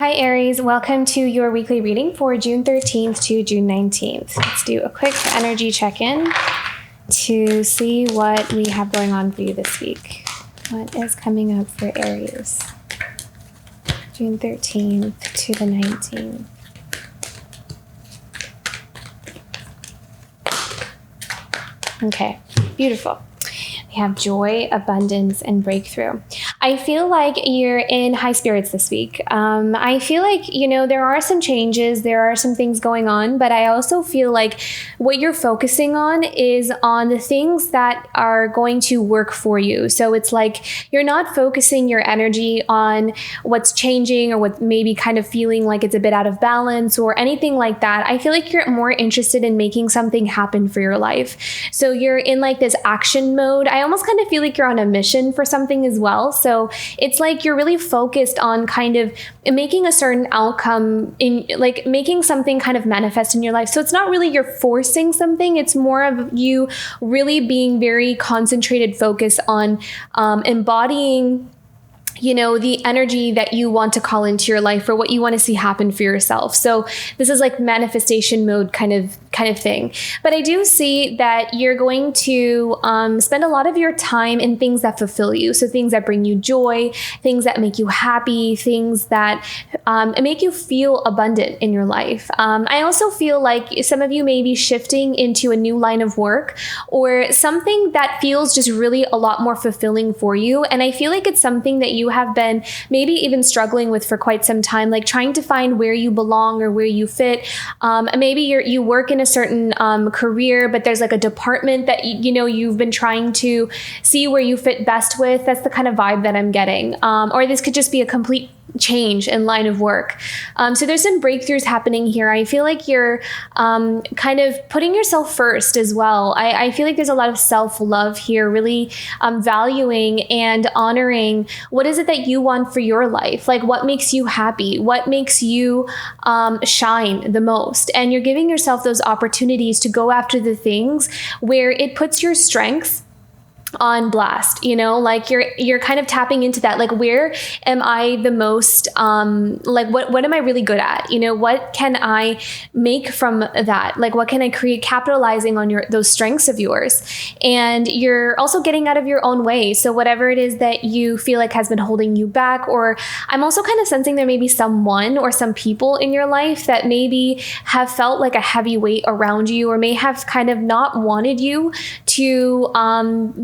Hi Aries, welcome to your weekly reading for June 13th to June 19th. Let's do a quick energy check-in to see what we have going on for you this week. What is coming up for Aries? June 13th to the 19th. Okay, beautiful. We have joy, abundance, and breakthrough. I feel like you're in high spirits this week. I feel like, there are some changes, there are some things going on, but I also feel like what you're focusing on is on the things that are going to work for you. So it's like you're not focusing your energy on what's changing or what maybe kind of feeling like it's a bit out of balance or anything like that. I feel like you're more interested in making something happen for your life. So you're in like this action mode. I almost kind of feel like you're on a mission for something as well. So it's like you're really focused on kind of making a certain outcome in like making something kind of manifest in your life. So it's not really you're forcing something. It's more of you really being very concentrated, focused on embodying the energy that you want to call into your life or what you want to see happen for yourself. So this is like manifestation mode kind of thing. But I do see that you're going to spend a lot of your time in things that fulfill you. So things that bring you joy, things that make you happy, things that make you feel abundant in your life. I also feel like some of you may be shifting into a new line of work or something that feels just really a lot more fulfilling for you. And I feel like it's something that you have been maybe even struggling with for quite some time, like trying to find where you belong or where you fit. Maybe you work in a certain career, but there's like a department that you've been trying to see where you fit best with. That's the kind of vibe that I'm getting. Or this could just be a complete change in line of work. So there's some breakthroughs happening here. I feel like you're kind of putting yourself first as well. I feel like there's a lot of self-love here, really valuing and honoring what is it that you want for your life? Like what makes you happy? What makes you shine the most? And you're giving yourself those opportunities to go after the things where it puts your strengths on blast, like you're kind of tapping into that, like where am I the most like what am I really good at, what can I make from that, like what can I create, capitalizing on those strengths of yours. And you're also getting out of your own way, so whatever it is that you feel like has been holding you back. Or I'm also kind of sensing there may be someone or some people in your life that maybe have felt like a heavy weight around you or may have kind of not wanted you to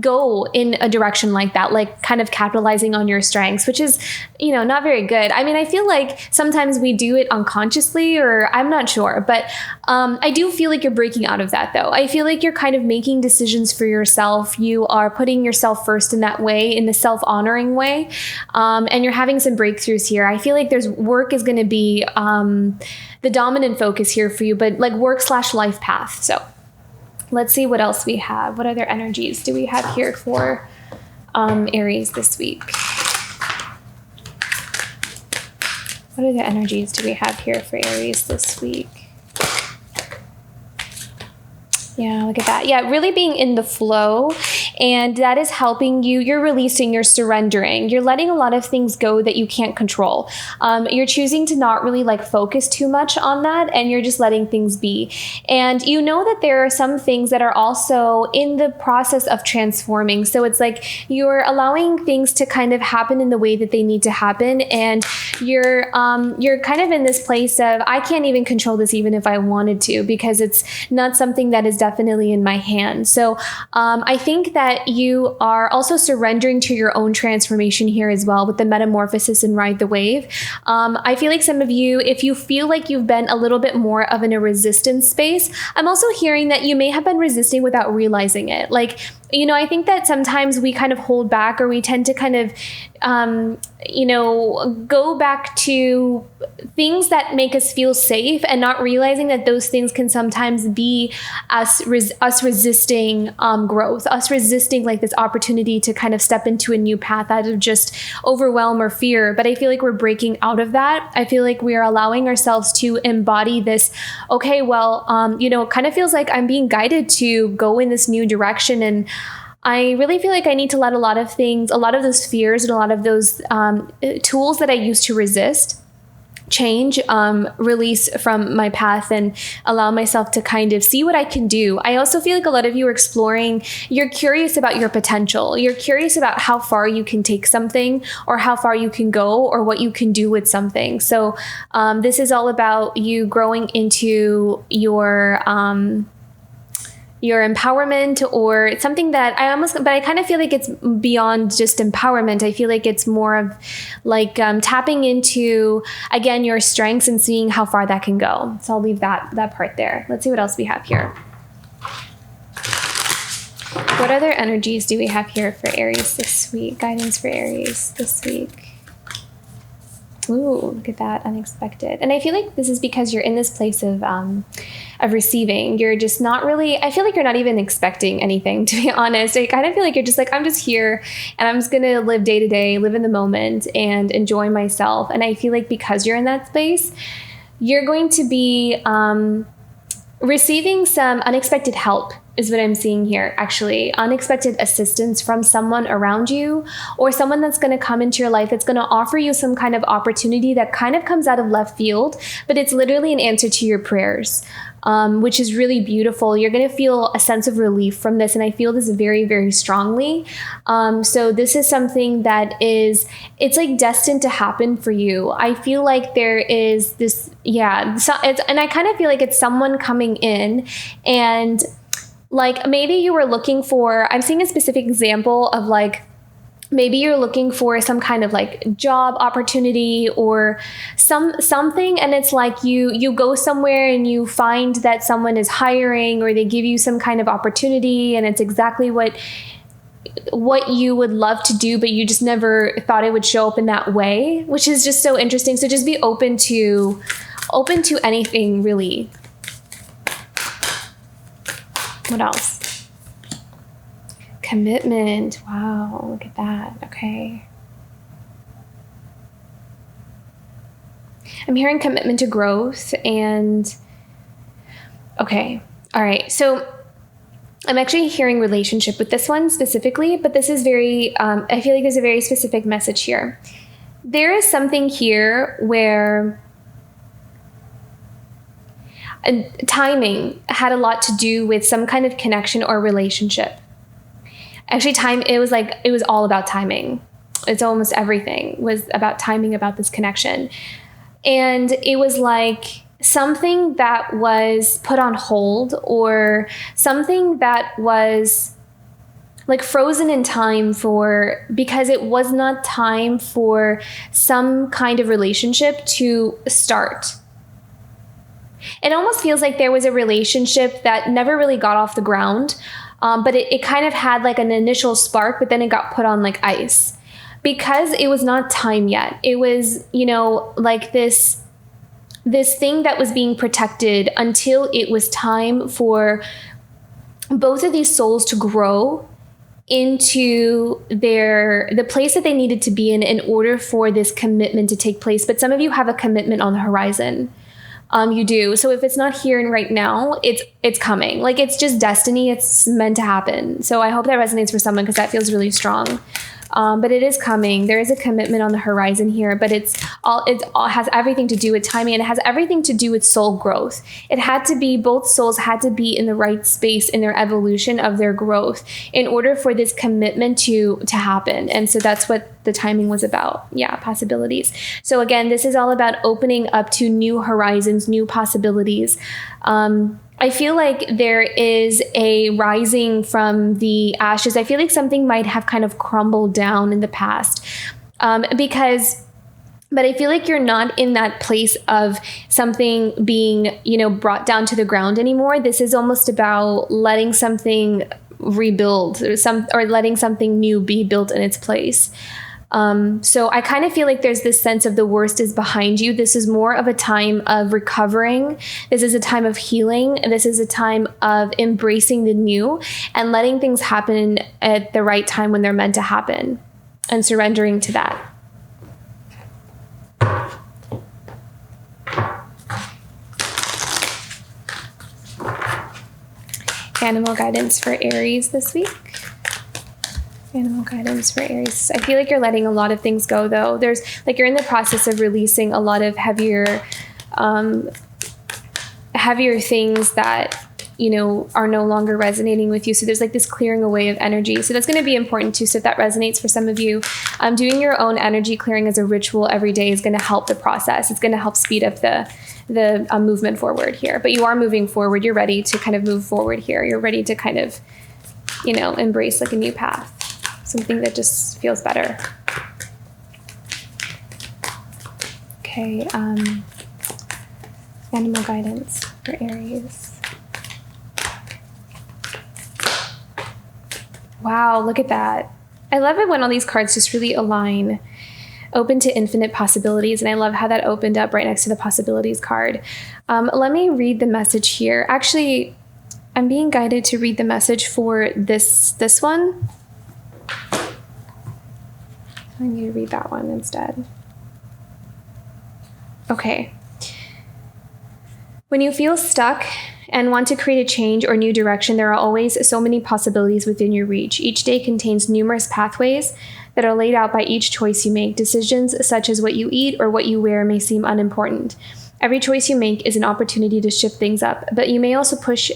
go in a direction like that, like kind of capitalizing on your strengths, which is, not very good. I mean, I feel like sometimes we do it unconsciously, or I'm not sure, but I do feel like you're breaking out of that though. I feel like you're kind of making decisions for yourself. You are putting yourself first in that way, in the self-honoring way. And you're having some breakthroughs here. I feel like there's work is going to be the dominant focus here for you, but like work/life path. So let's see what else we have. What other energies do we have here for Aries this week? What other energies do we have here for Aries this week? Yeah, look at that. Yeah, really being in the flow. And that is helping you. You're releasing, you're surrendering. You're letting a lot of things go that you can't control. You're choosing to not really like focus too much on that. And you're just letting things be. And you know that there are some things that are also in the process of transforming. So it's like you're allowing things to kind of happen in the way that they need to happen. And you're kind of in this place of, I can't even control this even if I wanted to, because it's not something that is definitely in my hands. So I think that you are also surrendering to your own transformation here as well with the metamorphosis and ride the wave. I feel like some of you, if you feel like you've been a little bit more of in a resistance space, I'm also hearing that you may have been resisting without realizing it. Like, I think that sometimes we kind of hold back, or we tend to kind of, go back to things that make us feel safe and not realizing that those things can sometimes be us resisting growth, us resisting like this opportunity to kind of step into a new path out of just overwhelm or fear. But I feel like we're breaking out of that. I feel like we are allowing ourselves to embody this, okay, well, it kind of feels like I'm being guided to go in this new direction. And I really feel like I need to let a lot of things, a lot of those fears and a lot of those tools that I used to resist, change, release from my path, and allow myself to kind of see what I can do. I also feel like a lot of you are exploring, you're curious about your potential. You're curious about how far you can take something, or how far you can go, or what you can do with something. So this is all about you growing into your empowerment, or it's something that but I kind of feel like it's beyond just empowerment. I feel like it's more of like tapping into, again, your strengths and seeing how far that can go. So I'll leave that part there. Let's see what else we have here. What other energies do we have here for Aries this week? Guidance for Aries this week. Ooh, look at that, unexpected. And I feel like this is because you're in this place of receiving. You're just not really, I feel like you're not even expecting anything, to be honest. I kind of feel like you're just like, I'm just here and I'm just going to live day to day, live in the moment and enjoy myself. And I feel like because you're in that space, you're going to be receiving some unexpected help, is what I'm seeing here, actually. Unexpected assistance from someone around you, or someone that's going to come into your life that's going to offer you some kind of opportunity that kind of comes out of left field, but it's literally an answer to your prayers, which is really beautiful. You're going to feel a sense of relief from this, and I feel this very, very strongly. So this is something that it's like destined to happen for you. I feel like there is this, and I kind of feel like it's someone coming in and like maybe you were looking for, I'm seeing a specific example of like, maybe you're looking for some kind of like job opportunity or something. And it's like you go somewhere and you find that someone is hiring, or they give you some kind of opportunity and it's exactly what you would love to do, but you just never thought it would show up in that way, which is just so interesting. So just be open to anything, really. What else? Commitment. Wow, look at that. Okay. I'm hearing commitment to growth and okay. All right. So I'm actually hearing relationship with this one specifically, but this is very, I feel like there's a very specific message here. There is something here where timing had a lot to do with some kind of connection or relationship. Actually, it was all about timing. It's almost everything was about timing about this connection. And it was like something that was put on hold, or something that was like frozen in time because it was not time for some kind of relationship to start. It almost feels like there was a relationship that never really got off the ground, but it kind of had like an initial spark, but then it got put on like ice because it was not time yet. It was, like this thing that was being protected until it was time for both of these souls to grow into the place that they needed to be in order for this commitment to take place. But some of you have a commitment on the horizon. You do. So if it's not here and right now, it's coming. Like it's just destiny. It's meant to happen. So I hope that resonates for someone because that feels really strong. But it is coming. There is a commitment on the horizon here, but it all has everything to do with timing, and it has everything to do with soul growth. Both souls had to be in the right space in their evolution of their growth in order for this commitment to happen. And so that's what the timing was about. Yeah, possibilities. So again, this is all about opening up to new horizons, new possibilities. I feel like there is a rising from the ashes. I feel like something might have kind of crumbled down in the past but I feel like you're not in that place of something being, brought down to the ground anymore. This is almost about letting something rebuild or letting something new be built in its place. So I kind of feel like there's this sense of the worst is behind you. This is more of a time of recovering. This is a time of healing. This is a time of embracing the new and letting things happen at the right time when they're meant to happen and surrendering to that. Animal guidance for Aries this week. Animal guidance for Aries. I feel like you're letting a lot of things go, though. There's like you're in the process of releasing a lot of heavier things that, you know, are no longer resonating with you. So there's like this clearing away of energy. So that's going to be important too. So if that resonates for some of you, doing your own energy clearing as a ritual every day is going to help the process. It's going to help speed up the movement forward here. But you are moving forward. You're ready to kind of move forward here. You're ready to kind of, you know, embrace like a new path. Something that just feels better. Okay, animal guidance for Aries. Wow, look at that. I love it when all these cards just really align. Open to infinite possibilities, and I love how that opened up right next to the possibilities card. Let me read the message here. Actually, I'm being guided to read the message for this one. I need to read that one instead. Okay. When you feel stuck and want to create a change or new direction, there are always so many possibilities within your reach. Each day contains numerous pathways that are laid out by each choice you make. Decisions such as what you eat or what you wear may seem unimportant. Every choice you make is an opportunity to shift things up, but may also push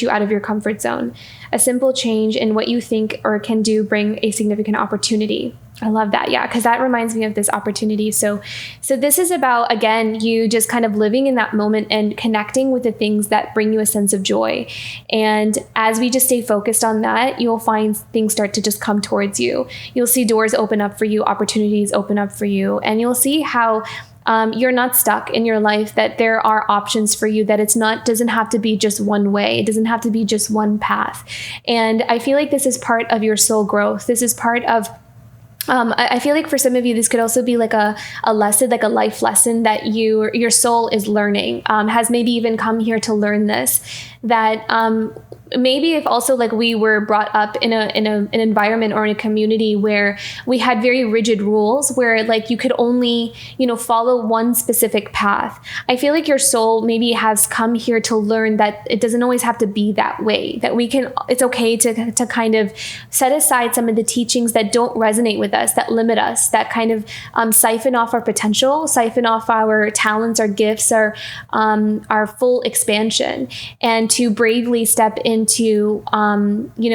you out of your comfort zone. A simple change in what you think or can do bring a significant opportunity. I love that. Yeah, because that reminds me of this opportunity. So this is about, again, you just kind of living in that moment and connecting with the things that bring you a sense of joy. And as we just stay focused on that, you'll find things start to just come towards you. You'll see doors open up for you, opportunities open up for you, and you'll see how you're not stuck in your life, that there are options for you, that doesn't have to be just one way. It doesn't have to be just one path. And I feel like this is part of your soul growth. This is part of I feel like for some of you, this could also be like a lesson, like a life lesson that your soul is learning, has maybe even come here to learn this, that maybe if also like we were brought up in an environment or in a community where we had very rigid rules, where like you could only, you know, follow one specific path. I feel like your soul maybe has come here to learn that it doesn't always have to be that way, that it's okay to kind of set aside some of the teachings that don't resonate with us, that limit us, that kind of siphon off our potential, siphon off our talents, our gifts, our full expansion, and to bravely step into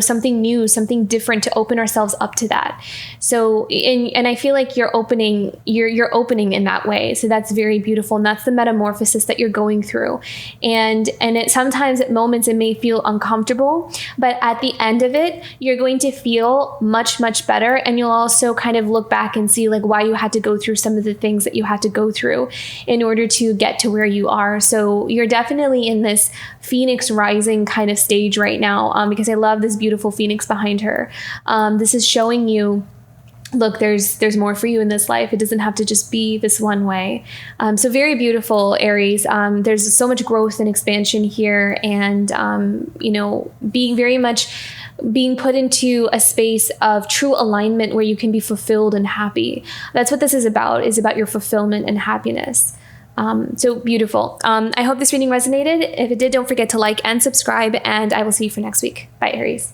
something new, something different, to open ourselves up to that. So, and I feel like you're opening in that way. So that's very beautiful. And that's the metamorphosis that you're going through. And sometimes at moments it may feel uncomfortable, but at the end of it, you're going to feel much, much better. And you'll also kind of look back and see like why you had to go through some of the things that you had to go through in order to get to where you are. So you're definitely in this Phoenix rising kind of stage right now, because I love this beautiful Phoenix behind her. This is showing you, look, there's more for you in this life. It doesn't have to just be this one way. So very beautiful, Aries. There's so much growth and expansion here, and being put into a space of true alignment where you can be fulfilled and happy. That's what this is about your fulfillment and happiness. So beautiful. I hope this reading resonated. If it did, don't forget to like and subscribe, and I will see you for next week. Bye, Aries.